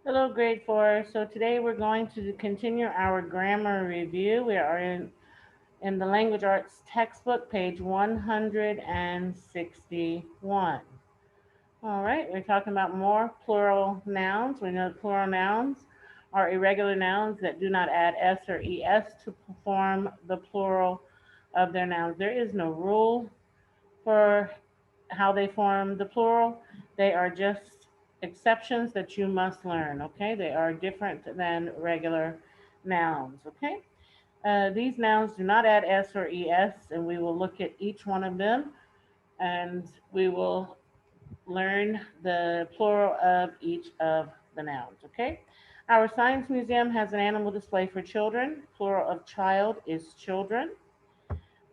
Hello, grade 4. So today we're going to continue our grammar review. We are in the language arts textbook, page 161. All right, we're talking about more plural nouns. We know plural nouns are irregular nouns that do not add s or es to form the plural of their nouns. There is no rule for how they form the plural. They are just exceptions that you must learn, okay? They are different than regular nouns, okay? These nouns do not add s or es, and we will look at each one of them and we will learn the plural of each of the nouns, okay? Our science museum has an animal display for children. Plural of child is children.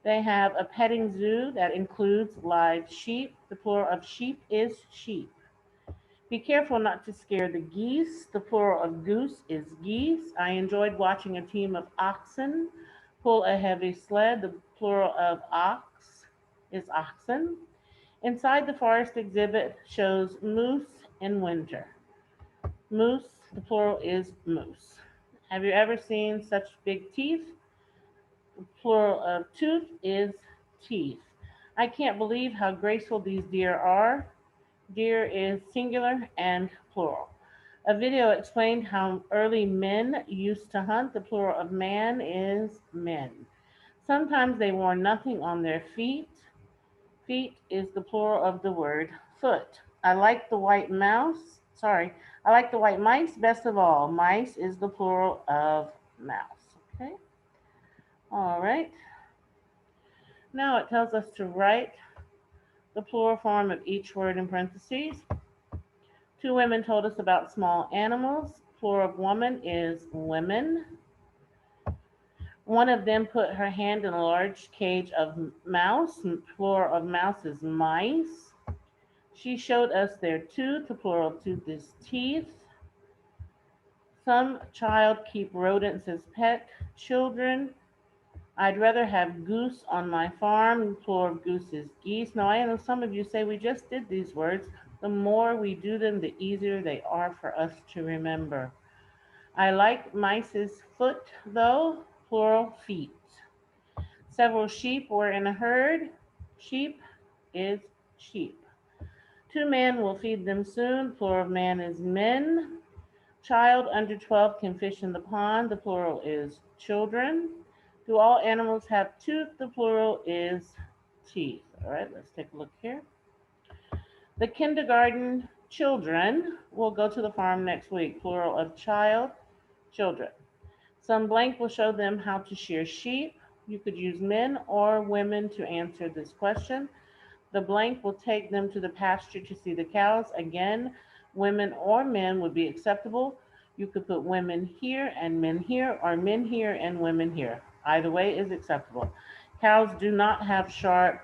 They have a petting zoo that includes live sheep. The plural of sheep is sheep. Be careful not to scare the geese. The plural of goose is geese. I enjoyed watching a team of oxen pull a heavy sled. The plural of ox is oxen. Inside the forest exhibit shows moose in winter. Moose, the plural is moose. Have you ever seen such big teeth? The plural of tooth is teeth. I can't believe how graceful these deer are. Deer is singular and plural. A video explained how early men used to hunt. The plural of man is men. Sometimes they wore nothing on their feet. Feet is the plural of the word foot. I like the white mouse. Sorry, I like the white mice best of all. Mice is the plural of mouse. Okay. All right. Now it tells us to write the plural form of each word in parentheses. Two women told us about small animals. Plural of woman is women. One of them put her hand in a large cage of mouse. Plural of mouse is mice. She showed us their tooth. The plural of tooth is teeth. Some child keep rodents as pet children. I'd rather have goose on my farm. Plural of goose is geese. Now, I know some of you say we just did these words. The more we do them, the easier they are for us to remember. I like mice's foot, though. Plural, feet. Several sheep were in a herd. Sheep is sheep. Two men will feed them soon. Plural of man is men. Child under 12 can fish in the pond. The plural is children. Do all animals have tooth? The plural is teeth. All right, let's take a look here. The kindergarten children will go to the farm next week. Plural of child, children. Some blank will show them how to shear sheep. You could use men or women to answer this question. The blank will take them to the pasture to see the cows. Again, women or men would be acceptable. You could put women here and men here, or men here and women here. Either way is acceptable. Cows do not have sharp,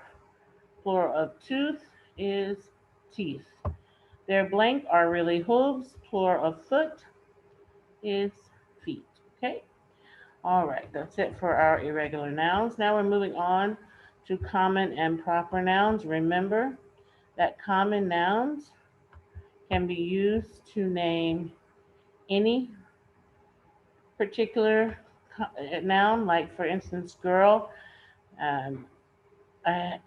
plural of tooth is teeth. Their blank are really hooves. Plural of foot is feet. Okay? All right, that's it for our irregular nouns. Now we're moving on to common and proper nouns. Remember that common nouns can be used to name any particular noun, like for instance, girl. Um,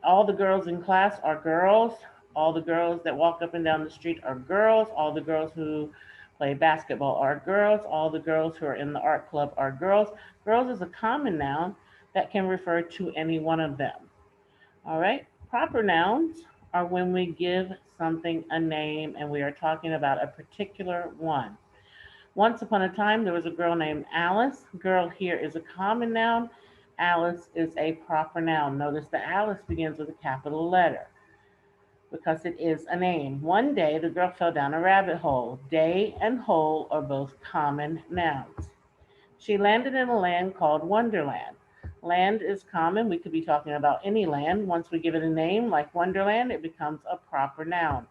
all the girls in class are girls. All the girls that walk up and down the street are girls. All the girls who play basketball are girls. All the girls who are in the art club are girls. Girls is a common noun that can refer to any one of them. All right. Proper nouns are when we give something a name and we are talking about a particular one. Once upon a time, there was a girl named Alice. Girl here is a common noun. Alice is a proper noun. Notice the Alice begins with a capital letter because it is a name. One day, the girl fell down a rabbit hole. Day and hole are both common nouns. She landed in a land called Wonderland. Land is common. We could be talking about any land. Once we give it a name like Wonderland, it becomes a proper noun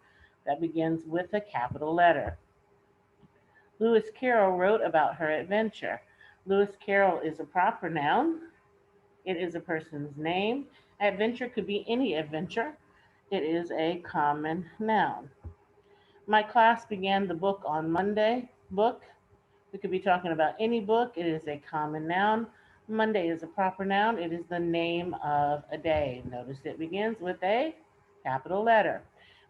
that begins with a capital letter. Lewis Carroll wrote about her adventure. Lewis Carroll is a proper noun. It is a person's name. Adventure could be any adventure. It is a common noun. My class began the book on Monday. Book. We could be talking about any book. It is a common noun. Monday is a proper noun. It is the name of a day. Notice it begins with a capital letter.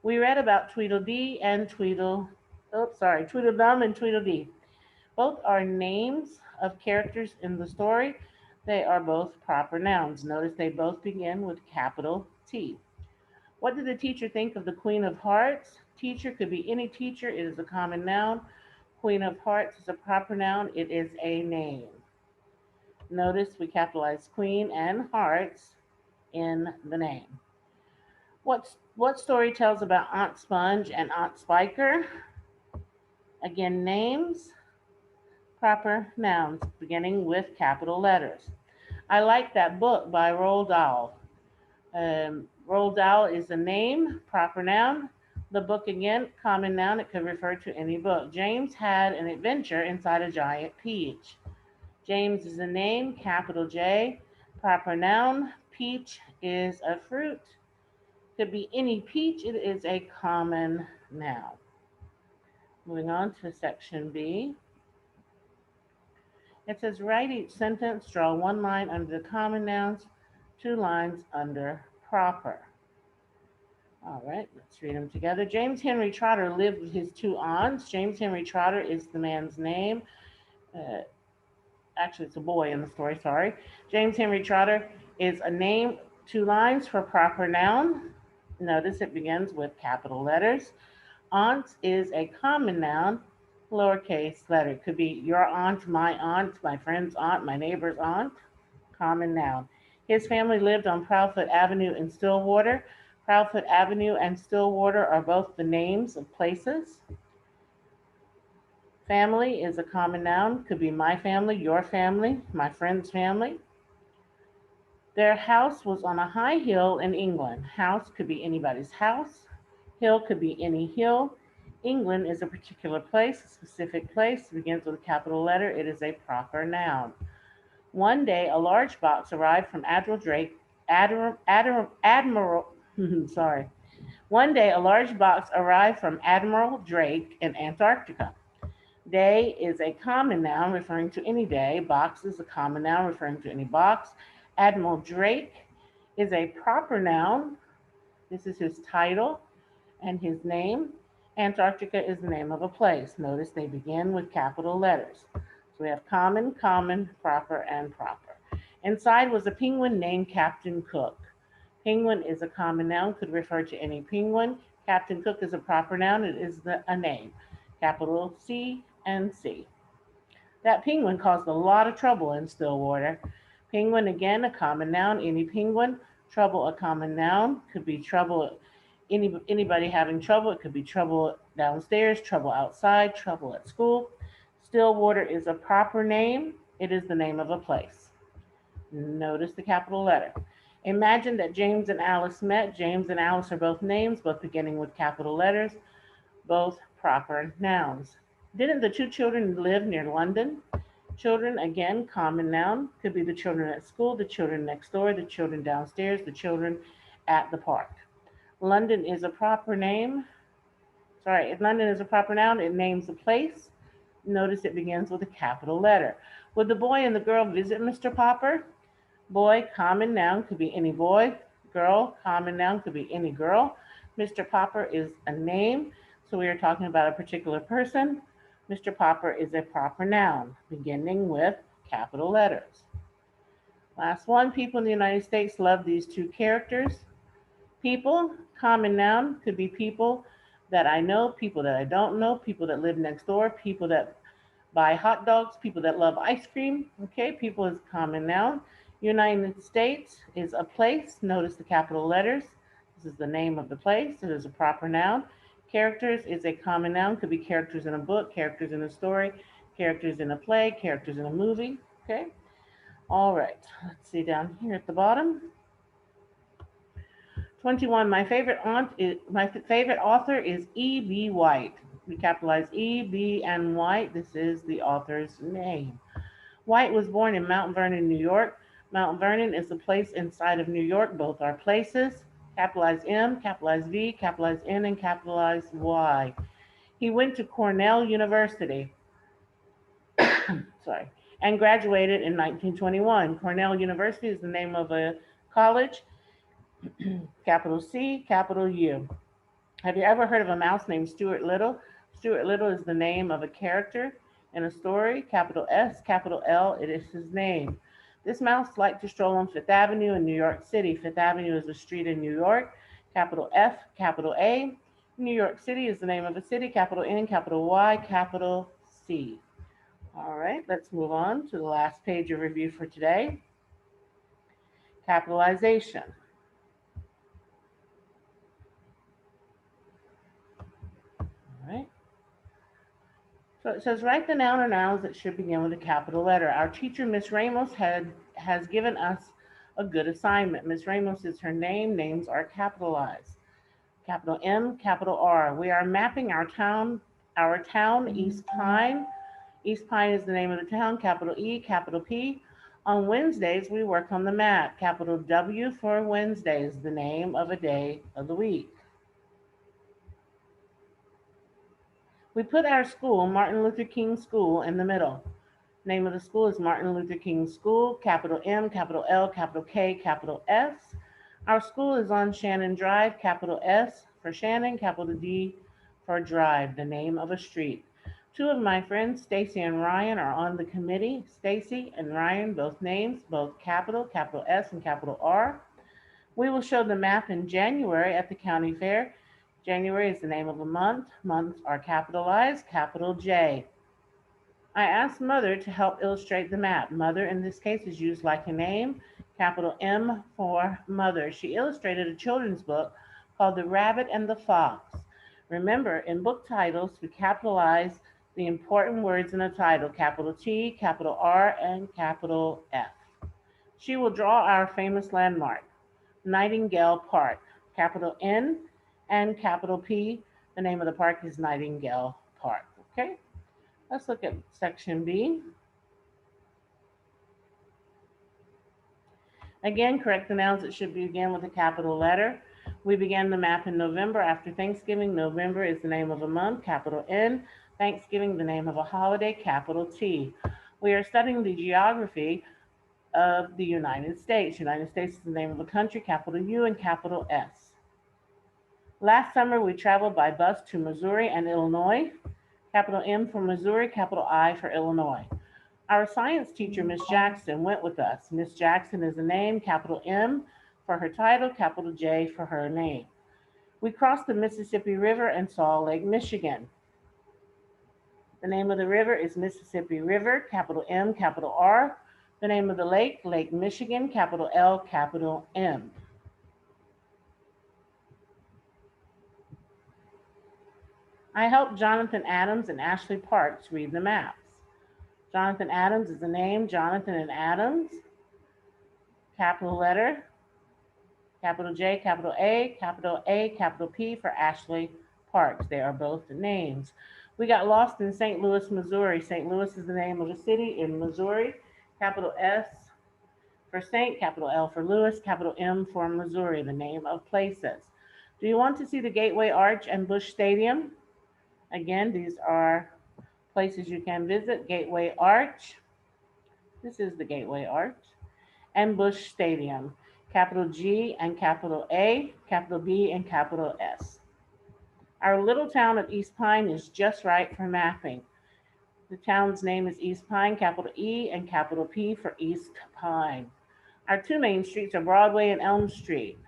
We read about Tweedledee and Tweedledum and Tweedledee. Both are names of characters in the story. They are both proper nouns. Notice they both begin with capital T. What did the teacher think of the Queen of Hearts? Teacher could be any teacher. It is a common noun. Queen of Hearts is a proper noun. It is a name. Notice we capitalize Queen and Hearts in the name. What story tells about Aunt Sponge and Aunt Spiker? Again, names, proper nouns, beginning with capital letters. I like that book by Roald Dahl. Roald Dahl is a name, proper noun. The book, again, common noun. It could refer to any book. James had an adventure inside a giant peach. James is a name, capital J, proper noun. Peach is a fruit. Could be any peach. It is a common noun. Moving on to section B. It says write each sentence, draw one line under the common nouns, 2 lines under proper. All right, let's read them together. James Henry Trotter lived with his 2 aunts. James Henry Trotter is the man's name. Actually, it's a boy in the story, sorry. James Henry Trotter is a name, 2 lines for proper noun. Notice it begins with capital letters. Aunts is a common noun, lowercase letter. It could be your aunt, my friend's aunt, my neighbor's aunt, common noun. His family lived on Proudfoot Avenue in Stillwater. Proudfoot Avenue and Stillwater are both the names of places. Family is a common noun. Could be my family, your family, my friend's family. Their house was on a high hill in England. House could be anybody's house. Hill could be any hill. England is a particular place, a specific place. It begins with a capital letter. It is a proper noun. One day, a large box arrived from One day, a large box arrived from Admiral Drake in Antarctica. Day is a common noun referring to any day. Box is a common noun referring to any box. Admiral Drake is a proper noun. This is his title and his name. Antarctica is the name of a place. Notice they begin with capital letters. So we have common, common, proper, and proper. Inside was a penguin named Captain Cook. Penguin is a common noun, could refer to any penguin. Captain Cook is a proper noun. It is a name. Capital C and C. That penguin caused a lot of trouble in Stillwater. Penguin, again, a common noun. Any penguin. Trouble, a common noun. Could be trouble, anybody having trouble. It could be trouble downstairs, trouble outside, trouble at school. Stillwater is a proper name. It is the name of a place. Notice the capital letter. Imagine that James and Alice met. James and Alice are both names, both beginning with capital letters, both proper nouns. Didn't the 2 children live near London? Children, again, common noun. Could be the children at school, the children next door, the children downstairs, the children at the park. London is a proper name. If London is a proper noun, it names a place. Notice it begins with a capital letter. Would the boy and the girl visit Mr. Popper? Boy, common noun, could be any boy. Girl, common noun, could be any girl. Mr. Popper is a name, so we are talking about a particular person. Mr. Popper is a proper noun, beginning with capital letters. Last one, people in the United States love these 2 characters. People, common noun, could be people that I know, people that I don't know, people that live next door, people that buy hot dogs, people that love ice cream. Okay, people is common noun. United States is a place. Notice the capital letters. This is the name of the place. It is a proper noun. Characters is a common noun. Could be characters in a book, characters in a story, characters in a play, characters in a movie. Okay. All right. Let's see down here at the bottom. 21. My favorite author is E.B. White. We capitalize E, B, and White. This is the author's name. White was born in Mount Vernon, New York. Mount Vernon is a place inside of New York. Both are places. Capitalize M, capitalize V, capitalize N, and capitalize Y. He went to Cornell University. sorry, and graduated in 1921. Cornell University is the name of a college, capital C, capital U. Have you ever heard of a mouse named Stuart Little? Stuart Little is the name of a character in a story, capital S, capital L, it is his name. This mouse liked to stroll on Fifth Avenue in New York City. Fifth Avenue is a street in New York, capital F, capital A. New York City is the name of a city, capital N, capital Y, capital C. All right, let's move on to the last page of review for today. Capitalization. All right. So it says write the noun or nouns that should begin with a capital letter. Our teacher, Miss Ramos, has given us a good assignment. Miss Ramos is her name. Names are capitalized. Capital M, capital R. We are mapping our town, East Pine. East Pine is the name of the town, capital E, capital P. On Wednesdays, we work on the map. Capital W for Wednesday is the name of a day of the week. We put our school, Martin Luther King School, in the middle. Name of the school is Martin Luther King School, capital M, capital L, capital K, capital S. Our school is on Shannon Drive, capital S for Shannon, capital D for Drive, the name of a street. Two of my friends, Stacy and Ryan, are on the committee. Stacy and Ryan, both names, both capital S and capital R. We will show the map in January at the county fair. January is the name of a month. Months are capitalized, capital J. I asked Mother to help illustrate the map. Mother in this case is used like a name, capital M for Mother. She illustrated a children's book called The Rabbit and the Fox. Remember, in book titles, we capitalize the important words in a title, capital T, capital R, and capital F. She will draw our famous landmark, Nightingale Park, capital N and capital P. The name of the park is Nightingale Park, okay? Let's look at section B. Again, correct the nouns that should begin with a capital letter. We began the map in November after Thanksgiving. November is the name of a month, capital N. Thanksgiving, the name of a holiday, capital T. We are studying the geography of the United States. United States is the name of a country, capital U and capital S. Last summer, we traveled by bus to Missouri and Illinois. Capital M for Missouri, capital I for Illinois. Our science teacher, Miss Jackson, went with us. Miss Jackson is a name, capital M for her title, capital J for her name. We crossed the Mississippi River and saw Lake Michigan. The name of the river is Mississippi River, capital M, capital R. The name of the lake, Lake Michigan, capital L, capital M. I helped Jonathan Adams and Ashley Parks read the maps. Jonathan Adams is the name, Jonathan and Adams, capital letter, capital J, capital A, capital P for Ashley Parks. They are both names. We got lost in St. Louis, Missouri. St. Louis is the name of a city in Missouri, capital S for Saint, capital L for Louis, capital M for Missouri, the name of places. Do you want to see the Gateway Arch and Busch Stadium? Again, these are places you can visit. Gateway Arch, this is the Gateway Arch, and Busch Stadium, capital G and capital A, capital B and capital S. Our little town of East Pine is just right for mapping. The town's name is East Pine, capital E and capital P for East Pine. Our two main streets are Broadway and Elm Street.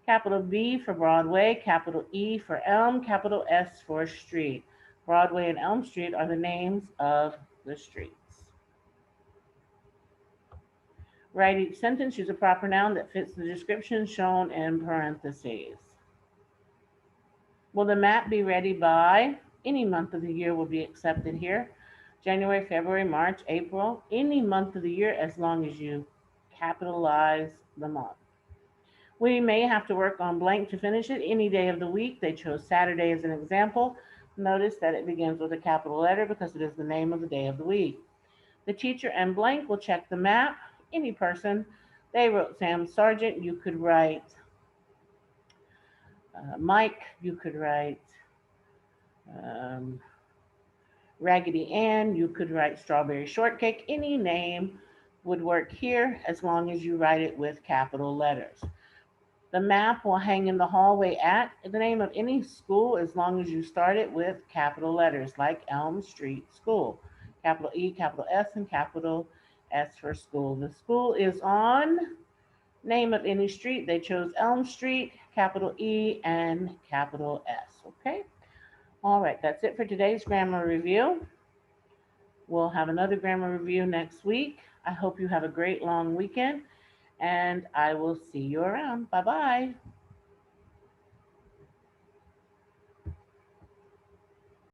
Capital B for Broadway, capital E for Elm, capital S for Street. Broadway and Elm Street are the names of the streets. Write each sentence, use a proper noun that fits the description shown in parentheses. Will the map be ready by? Any month of the year will be accepted here. January, February, March, April, any month of the year as long as you capitalize the month. We may have to work on blank to finish it any day of the week. They chose Saturday as an example. Notice that it begins with a capital letter because it is the name of the day of the week. The teacher and blank will check the map. Any person. They wrote Sam Sargent. You could write Mike. You could write Raggedy Ann, you could write strawberry shortcake. Any name would work here as long as you write it with capital letters. The map will hang in the hallway at the name of any school as long as you start it with capital letters, like Elm Street School. Capital E, capital S, and capital S for school. The school is on name of any street. They chose Elm Street, capital E, and capital S. Okay? All right, that's it for today's grammar review. We'll have another grammar review next week. I hope you have a great long weekend, and I will see you around. Bye bye.